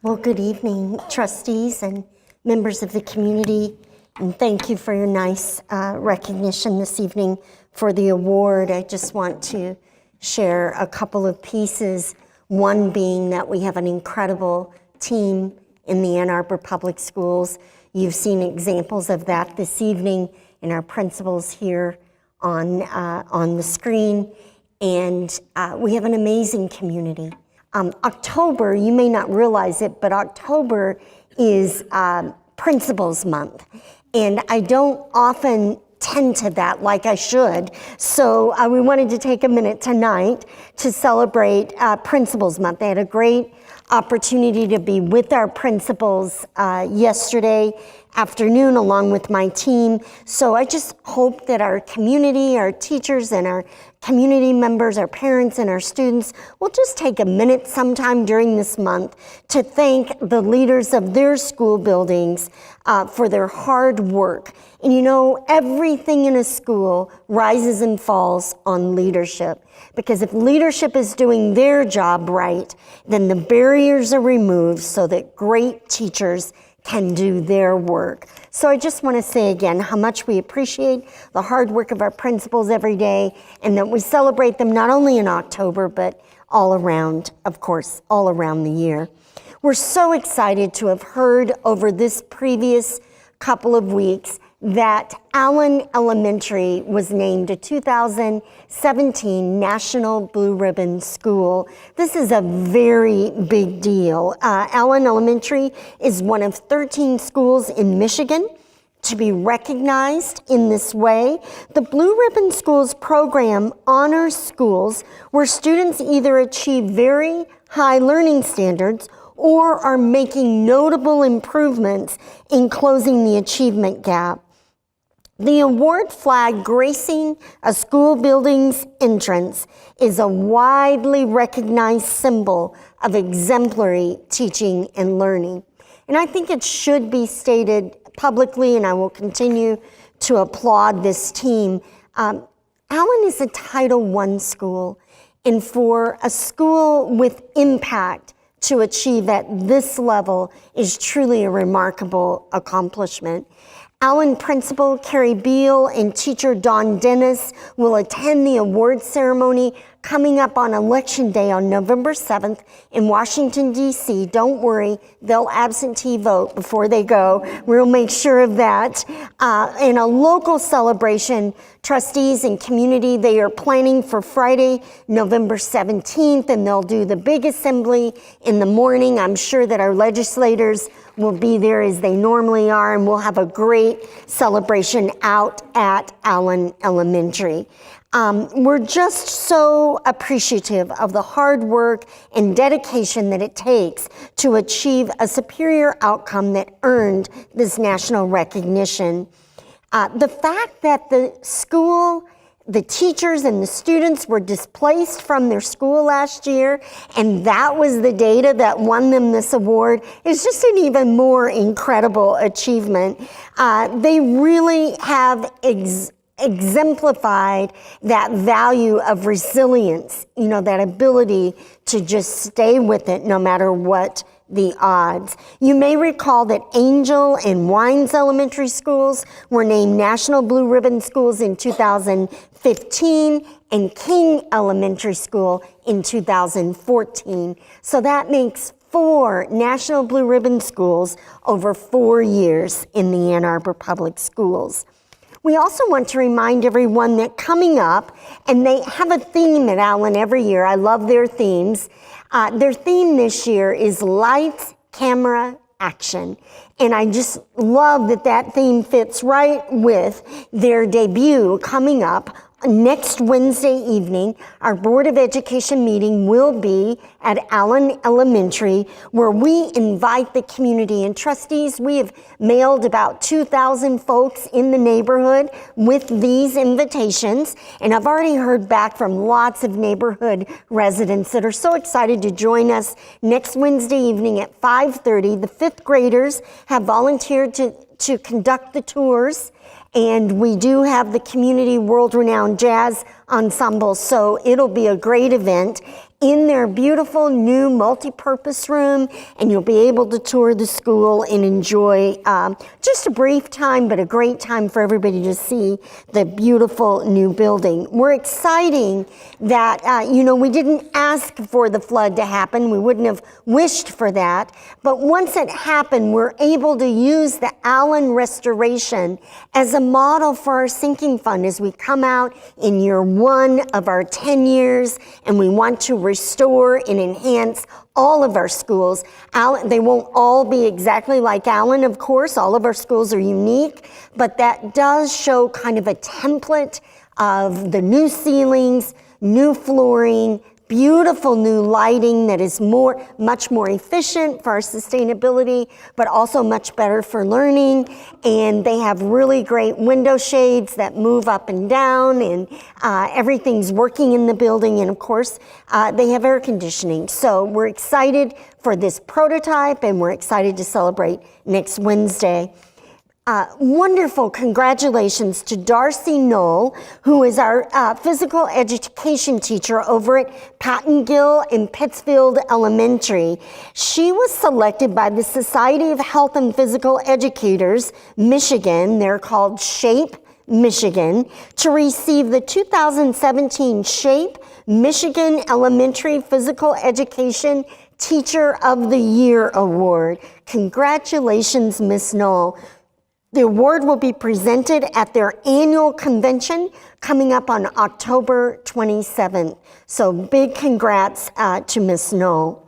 Well, good evening, trustees and members of the community, and thank you for your nice recognition this evening for the award. I just want to share a couple of pieces, one being that we have an incredible team in the Ann Arbor Public Schools. You've seen examples of that this evening in our principals here on the screen, and we have an amazing community. October, you may not realize it, but October is Principals Month. And I don't often tend to that like I should. So we wanted to take a minute tonight to celebrate Principals Month. I had a great opportunity to be with our principals yesterday afternoon along with my team. So I just hope that our community, our teachers and our community members, our parents and our students will just take a minute sometime during this month to thank the leaders of their school buildings for their hard work. And you know, everything in a school rises and falls on leadership. Because if leadership is doing their job right, then the barriers are removed so that great teachers can do their work. So I just want to say again how much we appreciate the hard work of our principals every day, and that we celebrate them not only in October, but all around, of course, all around the year. We're so excited to have heard over this previous couple of weeks that Allen Elementary was named a 2017 National Blue Ribbon School. This is a very big deal. Allen Elementary is one of 13 schools in Michigan to be recognized in this way. The Blue Ribbon Schools program honors schools where students either achieve very high learning standards or are making notable improvements in closing the achievement gap. The award flag gracing a school building's entrance is a widely recognized symbol of exemplary teaching and learning. And I think it should be stated publicly, and I will continue to applaud this team. Allen is a Title I school, and for a school with impact to achieve at this level is truly a remarkable accomplishment. Allen Principal Carrie Beal and teacher Dawn Dennis will attend the award ceremony coming up on Election Day on November 7th in Washington, D.C. Don't worry, they'll absentee vote before they go. We'll make sure of that. In a local celebration, trustees and community, they are planning for Friday, November 17th, and they'll do the big assembly in the morning. I'm sure that our legislators will be there as they normally are, and we'll have a great celebration out at Allen Elementary. We're just so appreciative of the hard work and dedication that it takes to achieve a superior outcome that earned this national recognition. The fact that the school, the teachers and the students were displaced from their school last year, and that was the data that won them this award, is just an even more incredible achievement. They really have exemplified that value of resilience, you know, that ability to just stay with it no matter what the odds. You may recall that Angel and Wines Elementary Schools were named National Blue Ribbon Schools in 2015 and King Elementary School in 2014. So that makes 4 National Blue Ribbon Schools over 4 years in the Ann Arbor Public Schools. We also want to remind everyone that coming up, and they have a theme at Allen every year. I love their themes. Their theme this year is Lights, Camera, Action. And I just love that that theme fits right with their debut coming up next Wednesday evening. Our Board of Education meeting will be at Allen Elementary, where we invite the community and trustees. We have mailed about 2,000 folks in the neighborhood with these invitations, and I've already heard back from lots of neighborhood residents that are so excited to join us next Wednesday evening at 5:30. The 5th graders have volunteered to conduct the tours, and we do have the community world-renowned jazz ensemble, so it'll be a great event. in their beautiful new multi-purpose room, and you'll be able to tour the school and enjoy just a brief time, but a great time for everybody to see the beautiful new building. We're exciting that, we didn't ask for the flood to happen. We wouldn't have wished for that. But once it happened, we're able to use the Allen restoration as a model for our sinking fund as we come out in year 1 of our 10 years, and we want to restore and enhance all of our schools. They won't all be exactly like Allen, of course. All of our schools are unique, but that does show kind of a template of the new ceilings, new flooring, beautiful new lighting that is much more efficient for our sustainability, but also much better for learning. And they have really great window shades that move up and down, and everything's working in the building. And of course, they have air conditioning. So we're excited for this prototype, and we're excited to celebrate next Wednesday. Wonderful congratulations to Darcy Knoll, who is our physical education teacher over at Pattengill and Pittsfield Elementary. She was selected by the Society of Health and Physical Educators, Michigan, they're called SHAPE Michigan, to receive the 2017 SHAPE Michigan Elementary Physical Education Teacher of the Year Award. Congratulations, Ms. Knoll. The award will be presented at their annual convention coming up on October 27th. So big congrats to Ms. Knoll.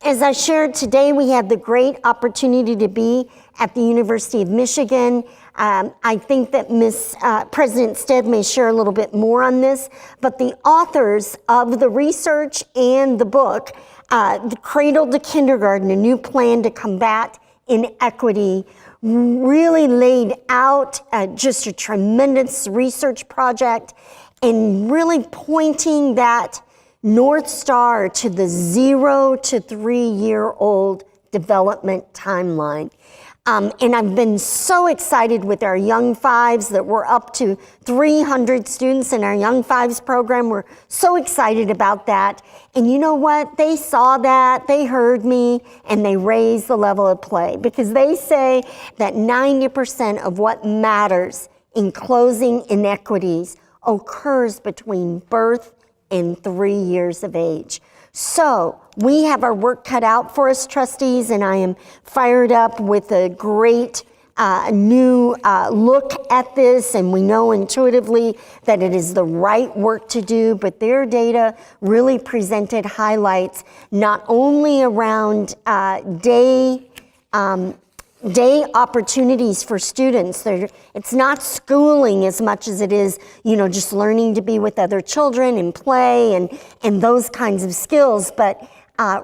As I shared today, we had the great opportunity to be at the University of Michigan. I think that President Stead may share a little bit more on this, but the authors of the research and the book, The Cradle to Kindergarten, a New Plan to Combat Inequity, really laid out just a tremendous research project and really pointing that North Star to the 0 to 3-year-old development timeline. And I've been so excited with our Young Fives that we're up to 300 students in our Young Fives program. We're so excited about that. And you know what? They saw that, they heard me, and they raised the level of play, because they say that 90% of what matters in closing inequities occurs between birth and 3 years of age. So we have our work cut out for us, trustees, and I am fired up with a great new look at this, and we know intuitively that it is the right work to do, but their data really presented highlights not only around day opportunities for students. It's not schooling as much as it is, just learning to be with other children and play and those kinds of skills, but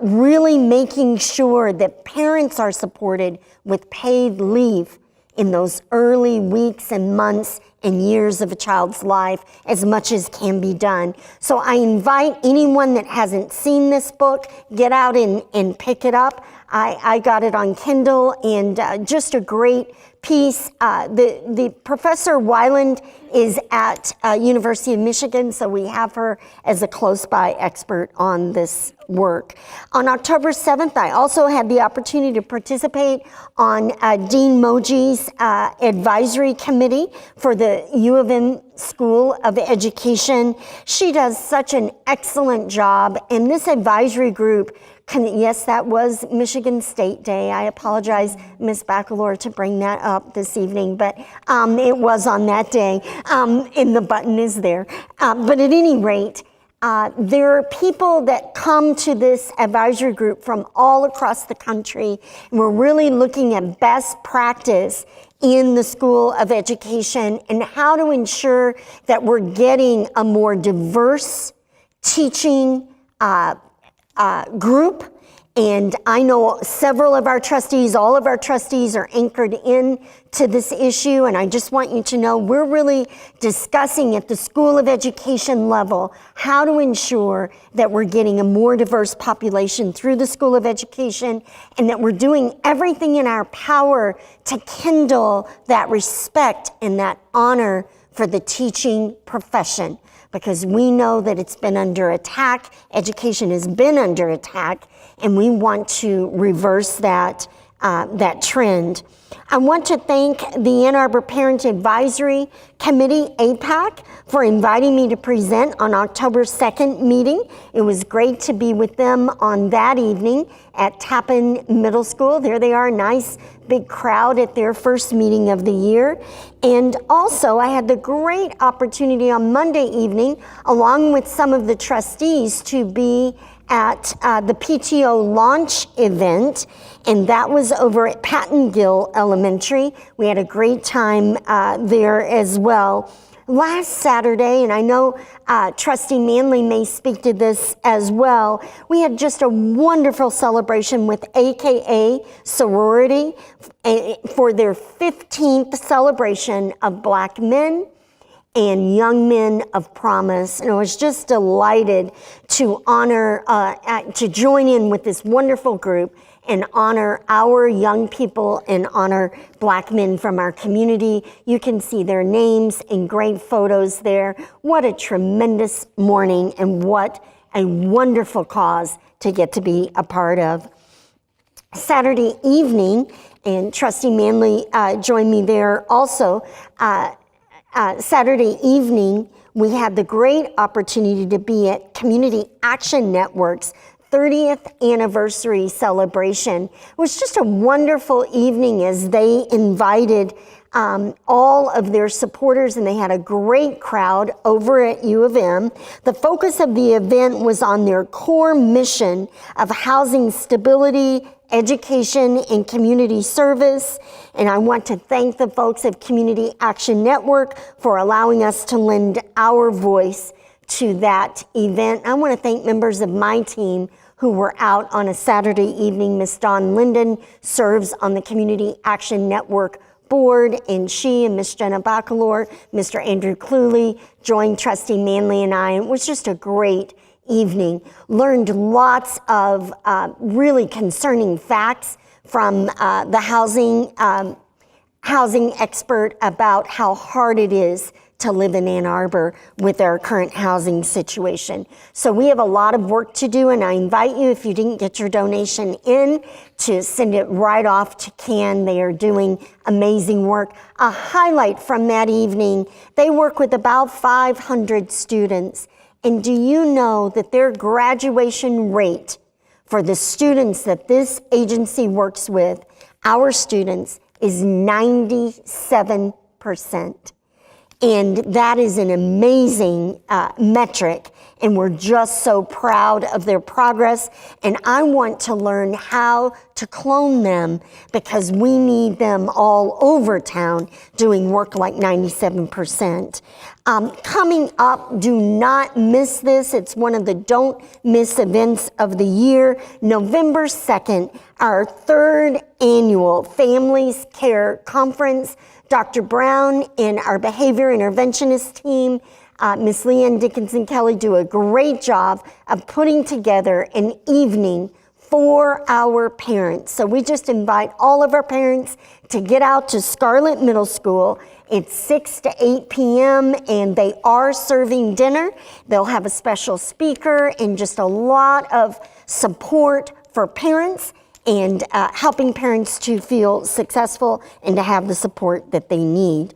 really making sure that parents are supported with paid leave in those early weeks and months and years of a child's life as much as can be done. So I invite anyone that hasn't seen this book, get out and pick it up. I got it on Kindle, and just a great piece. The Professor Weiland is at University of Michigan, so we have her as a close-by expert on this work. On October 7th, I also had the opportunity to participate on Dean Moji's advisory committee for the U of M School of Education. She does such an excellent job, and this advisory group, yes, that was Michigan State Day. I apologize, Ms. Bacalor, to bring that up this evening, but it was on that day, and the button is there. But at any rate, there are people that come to this advisory group from all across the country, and we're really looking at best practice in the School of Education and how to ensure that we're getting a more diverse teaching group. And I know several of our trustees, all of our trustees are anchored in to this issue, and I just want you to know we're really discussing at the School of Education level how to ensure that we're getting a more diverse population through the School of Education, and that we're doing everything in our power to kindle that respect and that honor for the teaching profession. because we know that it's been under attack. Education has been under attack, and we want to reverse that trend. I want to thank the Ann Arbor Parent Advisory Committee, AAPS, for inviting me to present on October 2nd meeting. It was great to be with them on that evening at Tappan Middle School. There they are, nice big crowd at their first meeting of the year. And also I had the great opportunity on Monday evening, along with some of the trustees, to be at the PTO launch event, and that was over at Pattengill Elementary. We had a great time there as well. Last Saturday, and I know Trustee Manley may speak to this as well, we had just a wonderful celebration with AKA sorority for their 15th celebration of Black men and young men of promise. And I was just delighted to honor, to join in with this wonderful group and honor our young people and honor Black men from our community. You can see their names and great photos there. What a tremendous morning, and what a wonderful cause to get to be a part of. Saturday evening, and Trustee Manley joined me there also, Saturday evening, we had the great opportunity to be at Community Action Network's 30th anniversary celebration. It was just a wonderful evening as they invited all of their supporters, and they had a great crowd over at U of M. The focus of the event was on their core mission of housing stability, education, and community service. And I want to thank the folks of Community Action Network for allowing us to lend our voice to that event. I want to thank members of my team who were out on a Saturday evening. Miss Dawn Linden serves on the Community Action Network board, and she and Miss Jenna Bacalor, Mr. Andrew Cluley joined Trustee Manley and I, and it was just a great evening. Learned lots of really concerning facts from the housing expert about how hard it is to live in Ann Arbor with our current housing situation. So we have a lot of work to do, and I invite you, if you didn't get your donation in, to send it right off to CAN. They are doing amazing work. A highlight from that evening, they work with about 500 students. And do you know that their graduation rate for the students that this agency works with, our students, is 97%. And that is an amazing metric, and we're just so proud of their progress. And I want to learn how to clone them, because we need them all over town doing work like 97%. Coming up, do not miss this. It's one of the don't miss events of the year. November 2nd, our 3rd annual Families Care Conference. Dr. Brown and our behavior interventionist team, Ms. Leanne Dickinson Kelly, do a great job of putting together an evening for our parents. So we just invite all of our parents to get out to Scarlett Middle School. It's 6 to 8 p.m. and they are serving dinner. They'll have a special speaker and just a lot of support for parents, and helping parents to feel successful and to have the support that they need.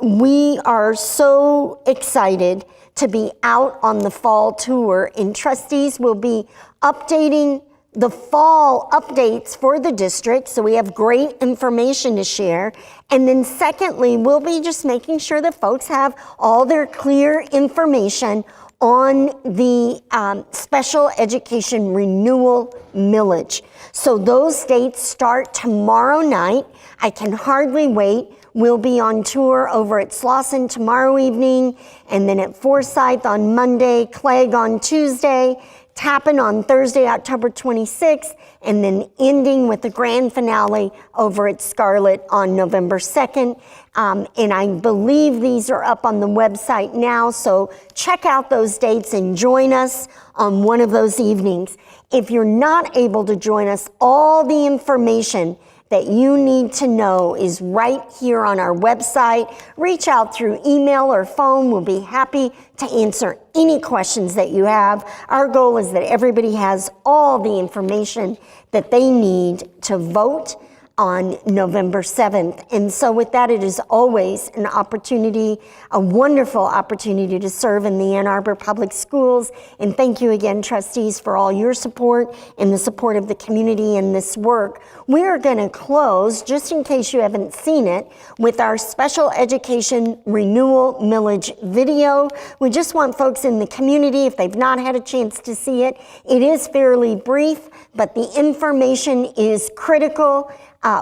We are so excited to be out on the fall tour, and trustees will be updating the fall updates for the district, so we have great information to share. And then secondly, we'll be just making sure that folks have all their clear information on the special education renewal millage. So those dates start tomorrow night. I can hardly wait. We'll be on tour over at Slauson tomorrow evening, and then at Forsyth on Monday, Clegg on Tuesday, Tappan on Thursday, October 26th, and then ending with the grand finale over at Scarlett on November 2nd. And I believe these are up on the website now, so check out those dates and join us on one of those evenings. If you're not able to join us, all the information that you need to know is right here on our website. Reach out through email or phone. We'll be happy to answer any questions that you have. Our goal is that everybody has all the information that they need to vote on November 7th. And so with that, it is always an opportunity, a wonderful opportunity to serve in the Ann Arbor Public Schools. And thank you again, trustees, for all your support and the support of the community in this work. We are going to close, just in case you haven't seen it, with our special education renewal millage video. We just want folks in the community, if they've not had a chance to see it, it is fairly brief, but the information is critical.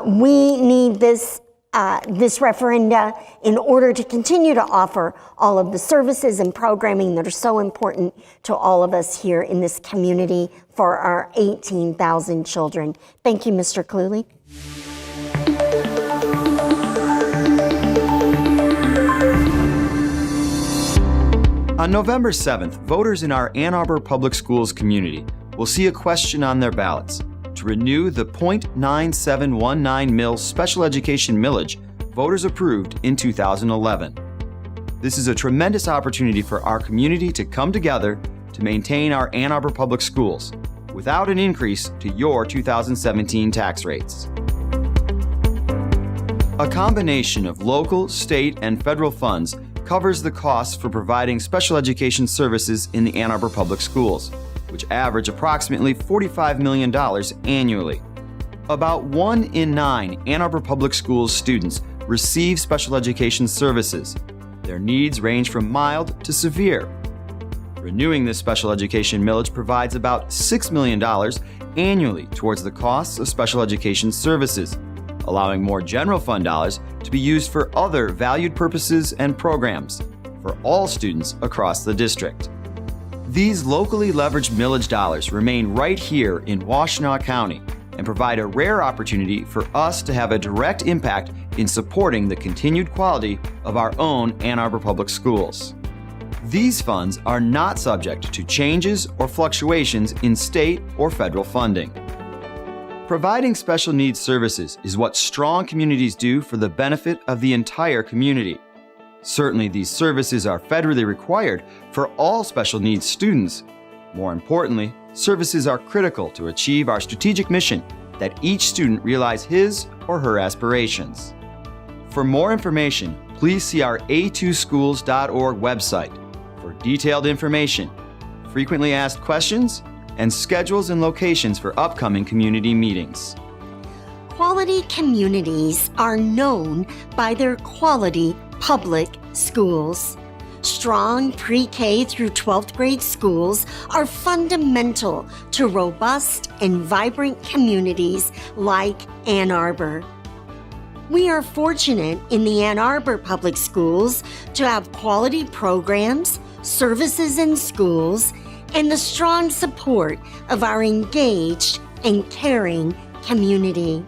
We need this referenda in order to continue to offer all of the services and programming that are so important to all of us here in this community for our 18,000 children. Thank you, Mr. Cluley. On November 7th, voters in our Ann Arbor Public Schools community will see a question on their ballots to renew the .9719 mil special education millage voters approved in 2011. This is a tremendous opportunity for our community to come together to maintain our Ann Arbor Public Schools without an increase to your 2017 tax rates. A combination of local, state, and federal funds covers the costs for providing special education services in the Ann Arbor Public Schools, which average approximately $45 million annually. About 1 in 9 Ann Arbor Public Schools students receive special education services. Their needs range from mild to severe. Renewing this special education millage provides about $6 million annually towards the costs of special education services, allowing more general fund dollars to be used for other valued purposes and programs for all students across the district. These locally leveraged millage dollars remain right here in Washtenaw County and provide a rare opportunity for us to have a direct impact in supporting the continued quality of our own Ann Arbor Public Schools. These funds are not subject to changes or fluctuations in state or federal funding. Providing special needs services is what strong communities do for the benefit of the entire community. Certainly, these services are federally required for all special needs students. More importantly, services are critical to achieve our strategic mission that each student realize his or her aspirations. For more information, please see our a2schools.org website for detailed information, frequently asked questions, and schedules and locations for upcoming community meetings. Quality communities are known by their quality public schools. Strong pre-K through 12th grade schools are fundamental to robust and vibrant communities like Ann Arbor. We are fortunate in the Ann Arbor Public Schools to have quality programs, services in schools, and the strong support of our engaged and caring community.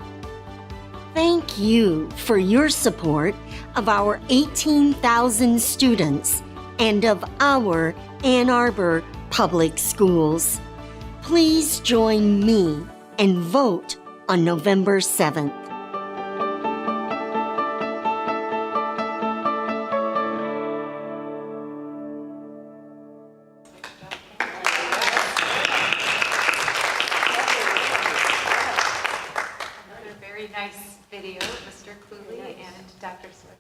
Thank you for your support of our 18,000 students and of our Ann Arbor Public Schools. Please join me and vote on November 7th. Very nice video, Mr. Cluley and Dr. Swift.